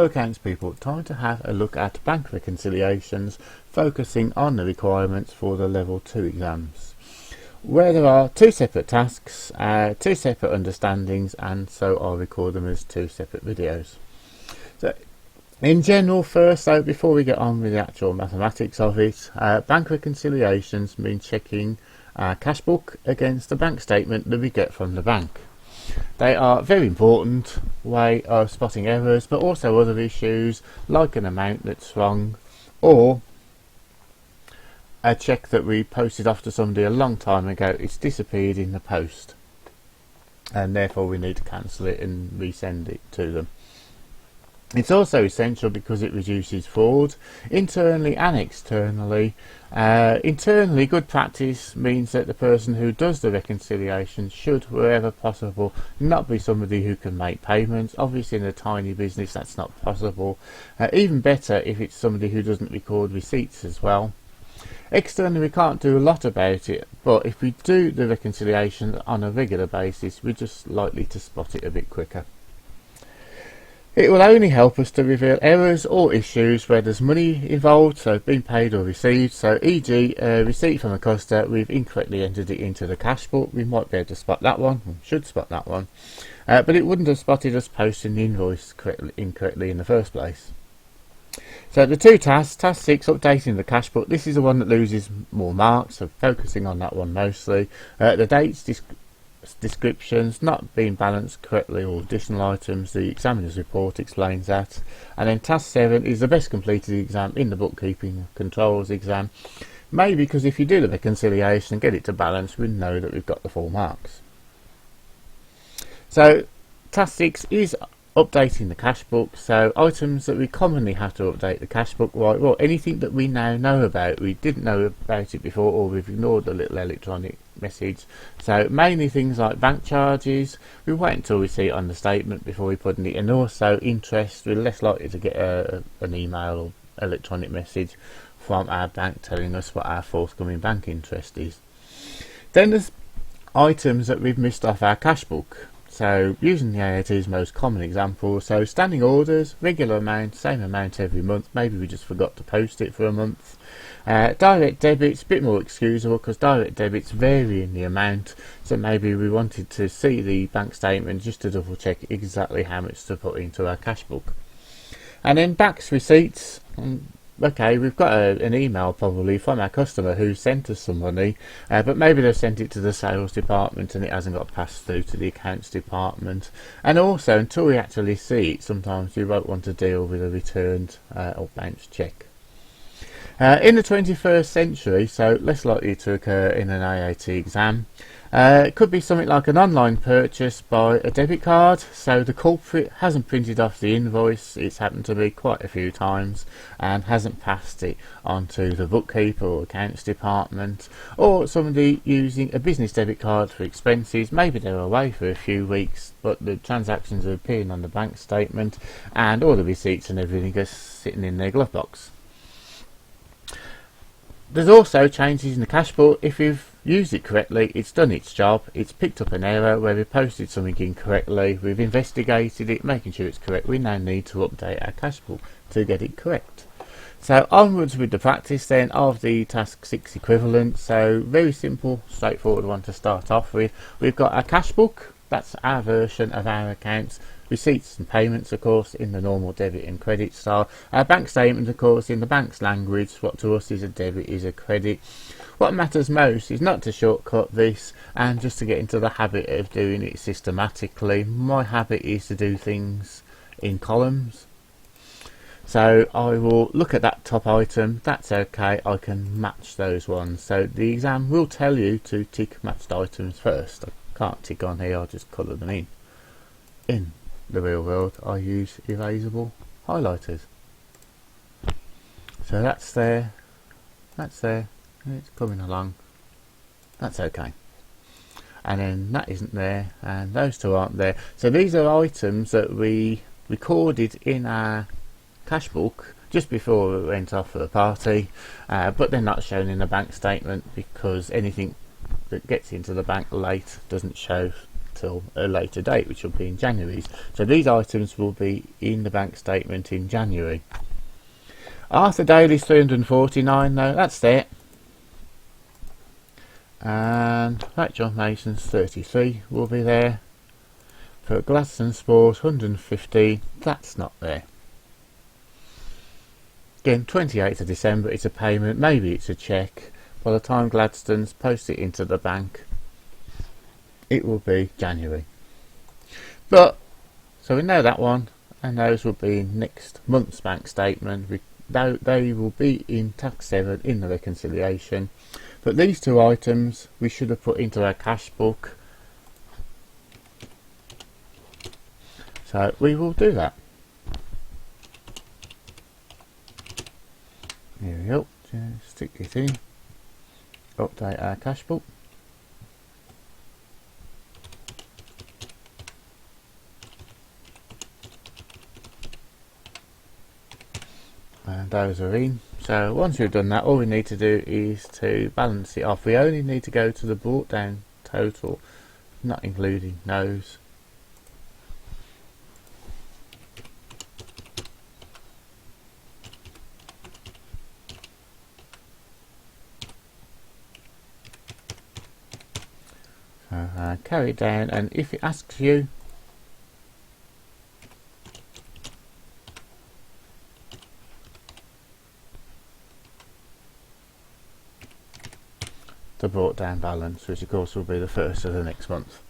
Accounts people, time to have a look at bank reconciliations, focusing on the requirements for the level 2 exams, where there are two separate tasks, two separate understandings, and so I'll record them as two separate videos. So in general first, so before we get on with the actual mathematics of it, bank reconciliations mean checking our cash book against the bank statement that we get from the bank. They are a very important way of spotting errors, but also other issues like an amount that's wrong, or a check that we posted off to somebody a long time ago, it's disappeared in the post, and therefore we need to cancel it and resend it to them. It's also essential because it reduces fraud, internally and externally. Internally, good practice means that the person who does the reconciliation should, wherever possible, not be somebody who can make payments. Obviously in a tiny business that's not possible. Even better if it's somebody who doesn't record receipts as well. Externally, we can't do a lot about it, but if we do the reconciliation on a regular basis, we're just likely to spot it a bit quicker. It will only help us to reveal errors or issues where there's money involved, so being paid or received. So e.g. a receipt from a customer, we've incorrectly entered it into the cash book. We might be able to spot that one, we should spot that one, but it wouldn't have spotted us posting the invoice incorrectly in the first place. So the two tasks, task 6, updating the cash book. This is the one that loses more marks, so focusing on that one mostly. The dates, descriptions not being balanced correctly, or additional items, the examiner's report explains that. And then task 7 is the best completed exam in the bookkeeping controls exam, maybe because if you do the reconciliation and get it to balance, we know that we've got the full marks. So task 6 is updating the cash book, so items that we commonly have to update the cash book, right? Well, anything that we now know about, we didn't know about it before, or we've ignored the little electronic message. So mainly things like bank charges, we wait until we see it on the statement before we put in it, and also interest. We're less likely to get an email or electronic message from our bank telling us what our forthcoming bank interest is. Then there's items that we've missed off our cash book. So using the AAT's most common example, so standing orders, regular amount, same amount every month, maybe we just forgot to post it for a month. Direct debits, a bit more excusable because direct debits vary in the amount, so maybe we wanted to see the bank statement just to double check exactly how much to put into our cash book. And then backs receipts. Okay, we've got an email probably from our customer who sent us some money, but maybe they've sent it to the sales department and it hasn't got passed through to the accounts department. And also, until we actually see it, sometimes we won't want to deal with a returned or bounced cheque. In the 21st century, so less likely to occur in an AAT exam, it could be something like an online purchase by a debit card. So the culprit hasn't printed off the invoice, it's happened to me quite a few times, and hasn't passed it on to the bookkeeper or accounts department. Or somebody using a business debit card for expenses, maybe they're away for a few weeks, but the transactions are appearing on the bank statement and all the receipts and everything are sitting in their glove box. There's also changes in the cash book. If you've used it correctly, it's done its job, it's picked up an error where we posted something incorrectly, we've investigated it, making sure it's correct, we now need to update our cash book to get it correct. So onwards with the practice then of the task 6 equivalent. So very simple, straightforward one to start off with. We've got our cash book, that's our version of our accounts. Receipts and payments, of course, in the normal debit and credit style. Our bank statement, of course, in the bank's language. What to us is a debit is a credit. What matters most is not to shortcut this and just to get into the habit of doing it systematically. My habit is to do things in columns. So I will look at that top item, that's okay, I can match those ones. So the exam will tell you to tick matched items first. I can't tick on here, I'll just colour them in. In the real world, I use erasable highlighters. So that's there, it's coming along, that's okay. And then that isn't there, and those two aren't there. So these are items that we recorded in our cash book just before we went off for a party, but they're not shown in the bank statement because anything that gets into the bank late doesn't show till a later date, which will be in January. So these items will be in the bank statement in January. Arthur Daly's 349, no, that's it. And Rachel Mason's 33 will be there. For Gladstone Sport 150, that's not there. Again, 28th of December, it's a payment, maybe it's a cheque. By the time Gladstone's post it into the bank, it will be January. But, so we know that one, and those will be in next month's bank statement. They will be in tax 7 in the reconciliation. But these two items we should have put into our cash book. So we will do that. Here we go, just stick it in, update our cash book. And those are in. So once we've done that, all we need to do is to balance it off. We only need to go to the brought down total, not including those. So carry it down, and if it asks you the brought down balance, which of course will be the first of the next month.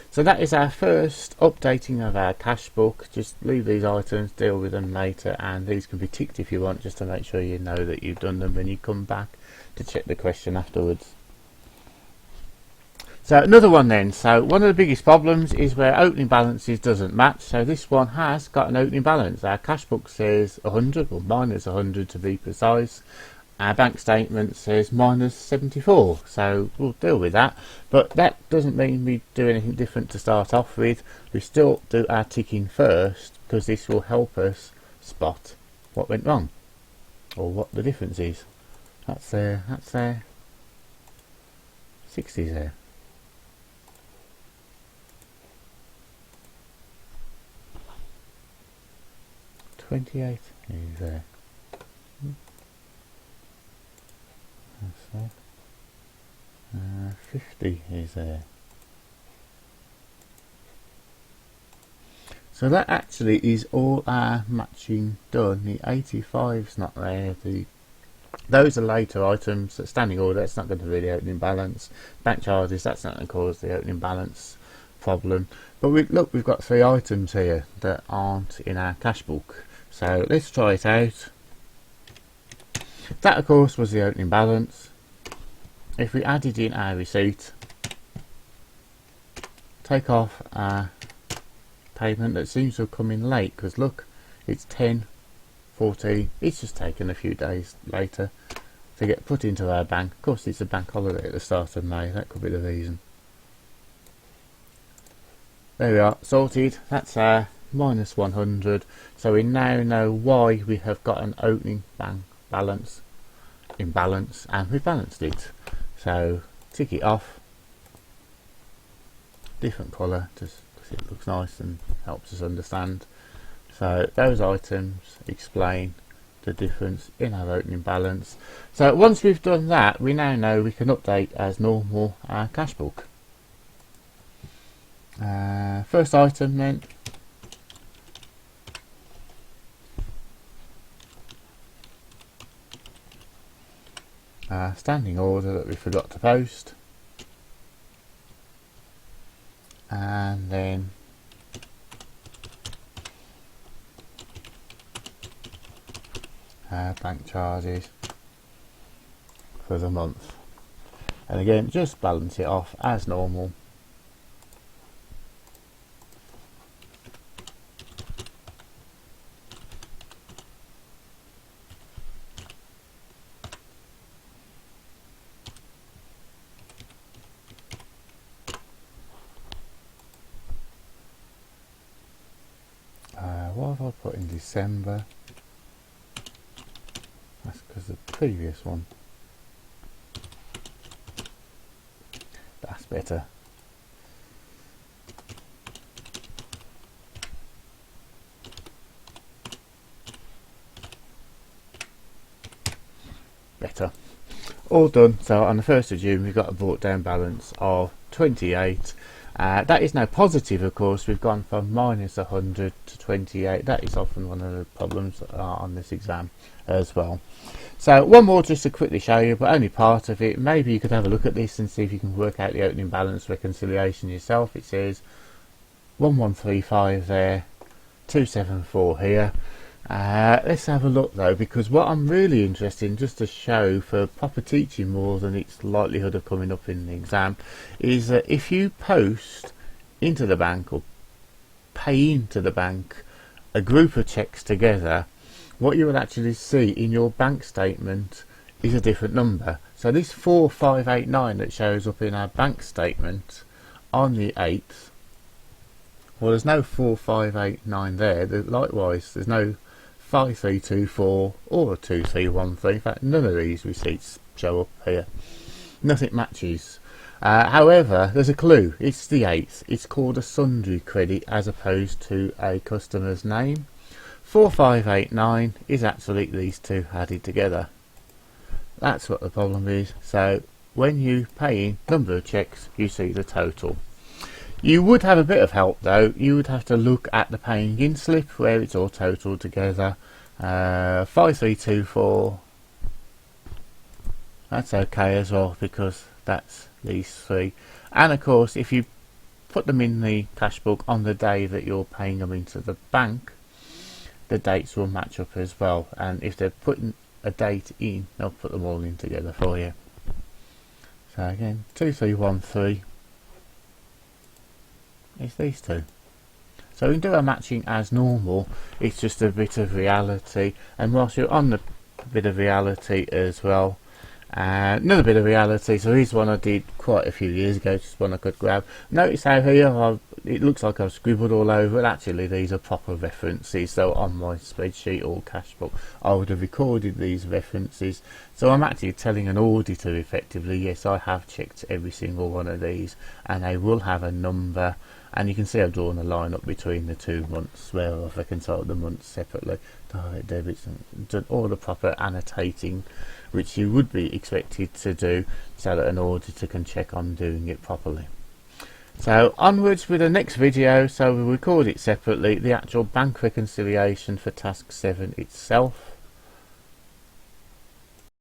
So that is our first updating of our cash book. Just leave these items, deal with them later, and these can be ticked if you want, just to make sure you know that you've done them when you come back to check the question afterwards. So another one then, so one of the biggest problems is where opening balances doesn't match. So this one has got an opening balance. Our cash book says 100, or minus 100 to be precise. Our bank statement says minus 74, so we'll deal with that. But that doesn't mean we do anything different to start off with. We still do our ticking first, because this will help us spot what went wrong, or what the difference is. That's there, 60's there. 28 is there. That's there. 50 is there. So that actually is all our matching done. The 85's not there. Those are later items. Standing order, that's not going to be the opening balance. Bank charges, that's not going to cause the opening balance problem. But look, we've got 3 items here that aren't in our cash book. So let's try it out. That of course was the opening balance. If we added in our receipt, take off our payment that seems to have come in late, because look, it's 10/14. It's just taken a few days later to get put into our bank. Of course, it's a bank holiday at the start of May. That could be the reason. There we are, sorted. That's our minus 100. So we now know why we have got an opening bank balance imbalance, and we balanced it. So tick it off, different colour, just because it looks nice and helps us understand. So those items explain the difference in our opening balance. So once we've done that, we now know we can update as normal our cash book. First item then, standing order that we forgot to post, and then bank charges for the month, and again just balance it off as normal. What have I put in December? That's because the previous one. That's better. better. All done. So on the 1st of June we've got a brought down balance of 28. That is now positive, of course. We've gone from minus 100 to 28. That is often one of the problems on this exam as well. So one more just to quickly show you, but only part of it. Maybe you could have a look at this and see if you can work out the opening balance reconciliation yourself. It says 1135 there, 274 here. Let's have a look though, because what I'm really interested in, just to show for proper teaching more than its likelihood of coming up in the exam, is that if you post into the bank or pay into the bank a group of checks together, what you will actually see in your bank statement is a different number. So this 4589 that shows up in our bank statement on the 8th, well, there's no 4589 there. Likewise, there's no 5324 or 2313. In fact, none of these receipts show up here. Nothing matches. However, there's a clue. It's the 8th. It's called a sundry credit as opposed to a customer's name. 4589 is actually these two added together. That's what the problem is. So when you pay in number of checks, you see the total. You would have a bit of help though. You would have to look at the paying in slip where it's all totaled together. 5324, that's okay as well, because that's these three. And of course, if you put them in the cash book on the day that you're paying them into the bank, the dates will match up as well. And if they're putting a date in, they'll put them all in together for you. So again, 2313. It's these two. So we can do our matching as normal. It's just a bit of reality, and whilst you're on the bit of reality as well, another bit of reality. So here's one I did quite a few years ago, just one I could grab. Notice how here it looks like I've scribbled all over it. Actually these are proper references, so on my spreadsheet or cash book I would have recorded these references. So I'm actually telling an auditor effectively, yes, I have checked every single one of these, and they will have a number. And you can see I've drawn a line up between the 2 months where I've reconciled the months separately, direct debits, and done all the proper annotating which you would be expected to do, so that an auditor can check I'm doing it properly. So onwards with the next video. So we'll record it separately, the actual bank reconciliation for task 7 itself.